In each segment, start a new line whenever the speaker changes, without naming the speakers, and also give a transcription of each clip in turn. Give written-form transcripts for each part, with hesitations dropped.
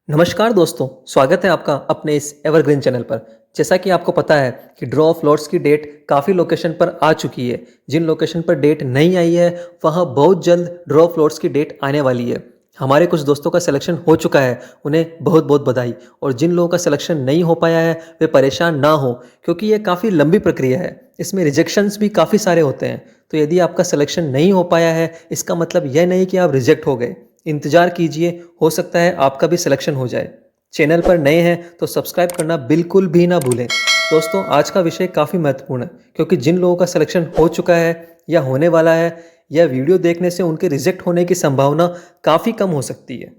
नमस्कार दोस्तों, स्वागत है आपका अपने इस एवरग्रीन चैनल पर। जैसा कि आपको पता है कि ड्रॉ ऑफ लॉट्स की डेट काफ़ी लोकेशन पर आ चुकी है। जिन लोकेशन पर डेट नहीं आई है वहाँ बहुत जल्द ड्रॉ ऑफ लॉट्स की डेट आने वाली है। हमारे कुछ दोस्तों का सिलेक्शन हो चुका है, उन्हें बहुत बहुत बधाई। और जिन लोगों का सिलेक्शन नहीं हो पाया है वे परेशान ना हो, क्योंकि ये काफ़ी लंबी प्रक्रिया है। इसमें रिजेक्शंस भी काफ़ी सारे होते हैं। तो यदि आपका सिलेक्शन नहीं हो पाया है इसका मतलब यह नहीं कि आप रिजेक्ट हो गए। इंतज़ार कीजिए, हो सकता है आपका भी सिलेक्शन हो जाए। चैनल पर नए हैं तो सब्सक्राइब करना बिल्कुल भी ना भूलें। दोस्तों, आज का विषय काफ़ी महत्वपूर्ण है, क्योंकि जिन लोगों का सिलेक्शन हो चुका है या होने वाला है, यह वीडियो देखने से उनके रिजेक्ट होने की संभावना काफ़ी कम हो सकती है।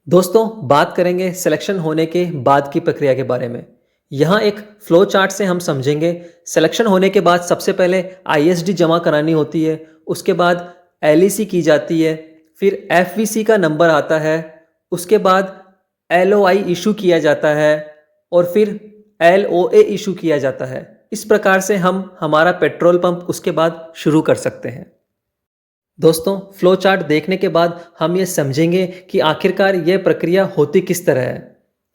दोस्तों, बात करेंगे सिलेक्शन होने के बाद की प्रक्रिया के बारे में। यहाँ एक फ्लो चार्ट से हम समझेंगे। सिलेक्शन होने के बाद सबसे पहले आईएसडी जमा करानी होती है, उसके बाद एलईसी की जाती है, फिर एफवीसी का नंबर आता है, उसके बाद एलओआई इशू किया जाता है और फिर एलओए इशू किया जाता है। इस प्रकार से हम हमारा पेट्रोल पंप उसके बाद शुरू कर सकते हैं। दोस्तों, फ्लो चार्ट देखने के बाद हम ये समझेंगे कि आखिरकार यह प्रक्रिया होती किस तरह है।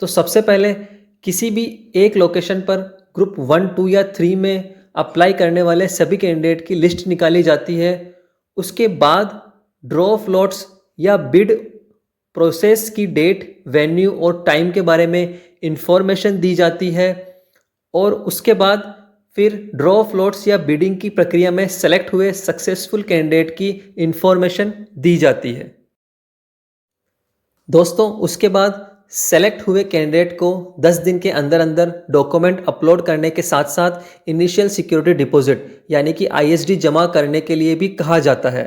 तो सबसे पहले किसी भी एक लोकेशन पर ग्रुप 1, 2 या 3 में अप्लाई करने वाले सभी कैंडिडेट की लिस्ट निकाली जाती है। उसके बाद ड्रॉ ऑफ लॉट्स या बिड प्रोसेस की डेट, वेन्यू और टाइम के बारे में इंफॉर्मेशन दी जाती है और उसके बाद फिर ड्रॉ ऑफ लॉट्स या बिडिंग की प्रक्रिया में सेलेक्ट हुए सक्सेसफुल कैंडिडेट की इंफॉर्मेशन दी जाती है। दोस्तों, उसके बाद सेलेक्ट हुए कैंडिडेट को 10 दिन के अंदर अंदर डॉक्यूमेंट अपलोड करने के साथ साथ इनिशियल सिक्योरिटी डिपॉजिट यानी कि आईएसडी जमा करने के लिए भी कहा जाता है।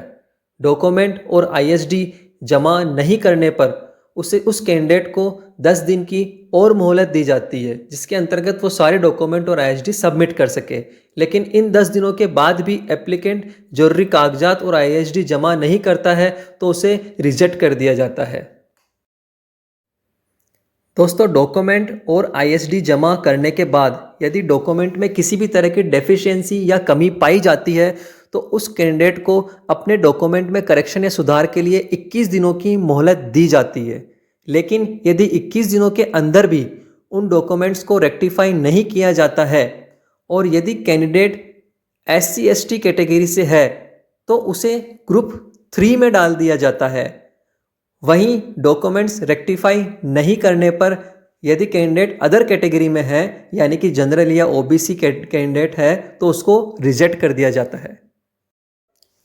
डॉक्यूमेंट और आईएसडी जमा नहीं करने पर उस कैंडिडेट को 10 दिन की और मोहलत दी जाती है, जिसके अंतर्गत वो सारे डॉक्यूमेंट और आईएसडी सबमिट कर सके। लेकिन इन 10 दिनों के बाद भी एप्लीकेंट जरूरी कागजात और आईएसडी जमा नहीं करता है तो उसे रिजेक्ट कर दिया जाता है। दोस्तों, डॉक्यूमेंट और आईएसडी जमा करने के बाद यदि डॉक्यूमेंट में किसी भी तरह की डेफिशिएंसी या कमी पाई जाती है तो उस कैंडिडेट को अपने डॉक्यूमेंट में करेक्शन या सुधार के लिए 21 दिनों की मोहलत दी जाती है। लेकिन यदि 21 दिनों के अंदर भी उन डॉक्यूमेंट्स को रेक्टिफाई नहीं किया जाता है और यदि कैंडिडेट SC ST कैटेगरी से है तो उसे ग्रुप 3 में डाल दिया जाता है। वहीं डॉक्यूमेंट्स रेक्टिफाई नहीं करने पर यदि कैंडिडेट अदर कैटेगरी में है यानी कि जनरल या ओबीसी कैंडिडेट है तो उसको रिजेक्ट कर दिया जाता है।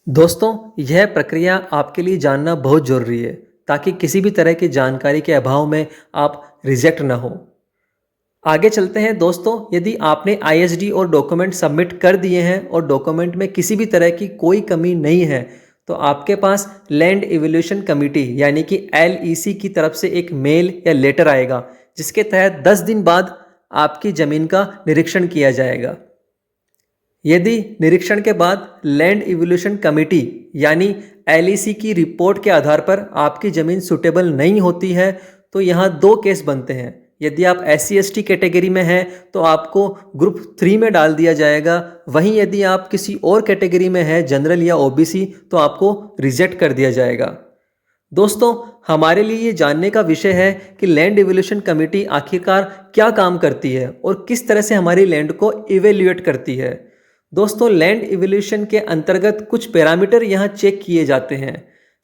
दोस्तों, यह प्रक्रिया आपके लिए जानना बहुत ज़रूरी है ताकि किसी भी तरह की जानकारी के अभाव में आप रिजेक्ट ना हो। आगे चलते हैं दोस्तों। यदि आपने आईएसडी और डॉक्यूमेंट सबमिट कर दिए हैं और डॉक्यूमेंट में किसी भी तरह की कोई कमी नहीं है तो आपके पास लैंड इवैल्यूएशन कमेटी यानी कि एलईसी की तरफ से एक मेल या लेटर आएगा, जिसके तहत 10 दिन बाद आपकी ज़मीन का निरीक्षण किया जाएगा। यदि निरीक्षण के बाद लैंड इवैल्यूएशन कमेटी यानी एलईसी की रिपोर्ट के आधार पर आपकी ज़मीन सुटेबल नहीं होती है तो यहाँ 2 केस बनते हैं। यदि आप SC ST कैटेगरी में हैं तो आपको ग्रुप 3 में डाल दिया जाएगा। वहीं यदि आप किसी और कैटेगरी में हैं, जनरल या ओबीसी, तो आपको रिजेक्ट कर दिया जाएगा। दोस्तों, हमारे लिए ये जानने का विषय है कि लैंड इवैल्यूएशन कमेटी आखिरकार क्या काम करती है और किस तरह से हमारी लैंड को इवैल्यूएट करती है। दोस्तों, लैंड इवैल्यूएशन के अंतर्गत कुछ पैरामीटर यहाँ चेक किए जाते हैं।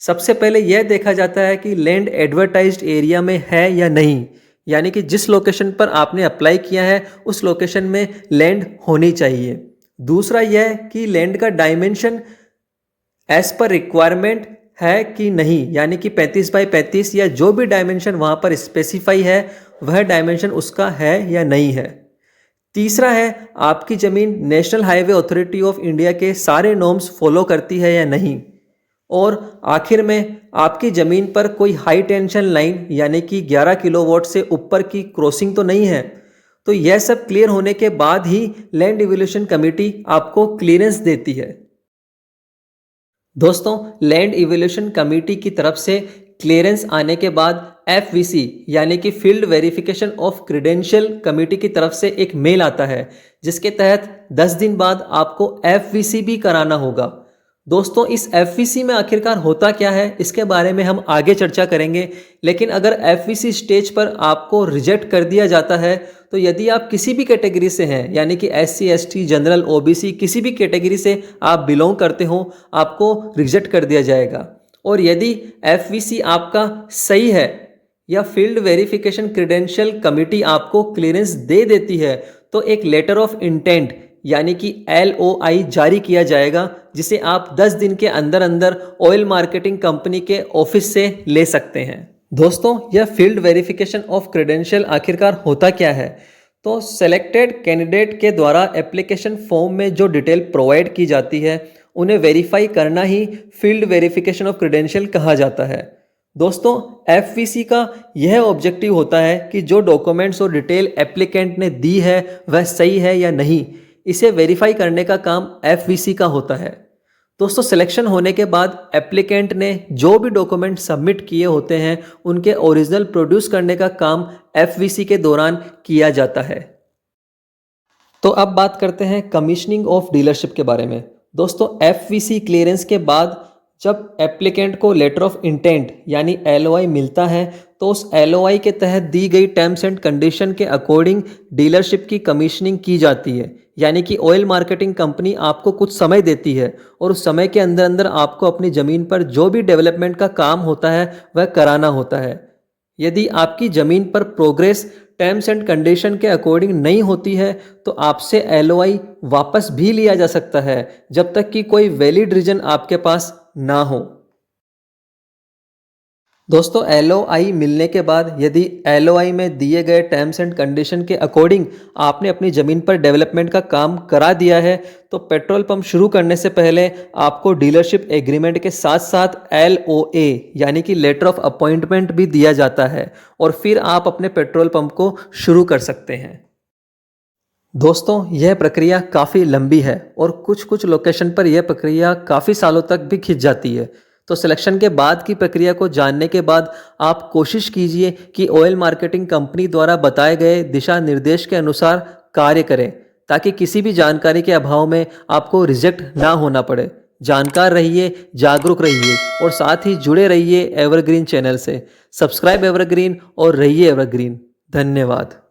सबसे पहले यह देखा जाता है कि लैंड एडवर्टाइज्ड एरिया में है या नहीं, यानी कि जिस लोकेशन पर आपने अप्लाई किया है उस लोकेशन में लैंड होनी चाहिए। दूसरा यह कि लैंड का डायमेंशन एज पर रिक्वायरमेंट है कि नहीं, यानी कि 35 बाई 35 या जो भी डायमेंशन वहाँ पर स्पेसिफाई है वह डायमेंशन उसका है या नहीं है। तीसरा है आपकी ज़मीन national highway authority of India के सारे नॉर्म्स फॉलो करती है या नहीं। और आखिर में आपकी ज़मीन पर कोई हाई टेंशन लाइन यानी कि 11 किलोवाट से ऊपर की क्रॉसिंग तो नहीं है। तो यह सब क्लियर होने के बाद ही लैंड इवैल्यूएशन कमेटी आपको क्लियरेंस देती है। दोस्तों, लैंड इवैल्यूएशन कमेटी की तरफ से क्लियरेंस आने के बाद FVC यानी कि field verification of credential committee की तरफ से एक मेल आता है, जिसके तहत 10 दिन बाद आपको FVC भी कराना होगा। दोस्तों इस एफवीसी में आखिरकार होता क्या है इसके बारे में हम आगे चर्चा करेंगे, लेकिन अगर एफवीसी स्टेज पर आपको रिजेक्ट कर दिया जाता है तो यदि आप किसी भी कैटेगरी से हैं, यानी कि एससी एसटी जनरल ओबीसी किसी भी कैटेगरी से आप बिलोंग करते हो, आपको रिजेक्ट कर दिया जाएगा। और यदि एफवीसी आपका सही है या फील्ड वेरिफिकेशन क्रेडेंशियल कमिटी आपको क्लियरेंस दे देती है तो एक लेटर ऑफ इंटेंट यानी कि LOI जारी किया जाएगा, जिसे आप 10 दिन के अंदर अंदर ऑयल मार्केटिंग कंपनी के ऑफिस से ले सकते हैं। दोस्तों यह फील्ड वेरिफिकेशन ऑफ क्रेडेंशियल आखिरकार होता क्या है? तो सेलेक्टेड कैंडिडेट के द्वारा एप्लीकेशन फॉर्म में जो डिटेल प्रोवाइड की जाती है उन्हें वेरीफाई करना ही फील्ड वेरिफिकेशन ऑफ क्रेडेंशियल कहा जाता है। दोस्तों एफवीसी का यह ऑब्जेक्टिव होता है कि जो डॉक्यूमेंट्स और डिटेल एप्लीकेंट ने दी है वह सही है या नहीं, इसे वेरीफाई करने का काम एफवीसी का होता है। दोस्तों सिलेक्शन होने के बाद एप्लीकेंट ने जो भी डॉक्यूमेंट सबमिट किए होते हैं उनके ओरिजिनल प्रोड्यूस करने का काम एफवीसी के दौरान किया जाता है। तो अब बात करते हैं कमीशनिंग ऑफ डीलरशिप के बारे में। दोस्तों एफवीसी क्लियरेंस के बाद जब एप्लीकेंट को लेटर ऑफ इंटेंट यानी LOI मिलता है तो उस LOI के तहत दी गई टर्म्स एंड कंडीशन के अकॉर्डिंग डीलरशिप की कमीशनिंग की जाती है। यानी कि ऑयल मार्केटिंग कंपनी आपको कुछ समय देती है और उस समय के अंदर अंदर आपको अपनी ज़मीन पर जो भी डेवलपमेंट का काम होता है वह कराना होता है। यदि आपकी ज़मीन पर प्रोग्रेस टर्म्स एंड कंडीशन के अकॉर्डिंग नहीं होती है तो आपसे LOI वापस भी लिया जा सकता है जब तक कि कोई वैलिड रीजन आपके पास ना हो। दोस्तों LOI मिलने के बाद यदि LOI में दिए गए टर्म्स एंड कंडीशन के अकॉर्डिंग आपने अपनी ज़मीन पर डेवलपमेंट का काम करा दिया है तो पेट्रोल पंप शुरू करने से पहले आपको डीलरशिप एग्रीमेंट के साथ साथ LOA यानी कि लेटर ऑफ अपॉइंटमेंट भी दिया जाता है और फिर आप अपने पेट्रोल पंप को शुरू कर सकते हैं। दोस्तों यह प्रक्रिया काफ़ी लंबी है और कुछ लोकेशन पर यह प्रक्रिया काफ़ी सालों तक भी खिंच जाती है। तो सिलेक्शन के बाद की प्रक्रिया को जानने के बाद आप कोशिश कीजिए कि ऑयल मार्केटिंग कंपनी द्वारा बताए गए दिशा निर्देश के अनुसार कार्य करें ताकि किसी भी जानकारी के अभाव में आपको रिजेक्ट ना होना पड़े। जानकार रहिए, जागरूक रहिए और साथ ही जुड़े रहिए एवरग्रीन चैनल से। सब्सक्राइब एवरग्रीन और रहिए एवरग्रीन। धन्यवाद।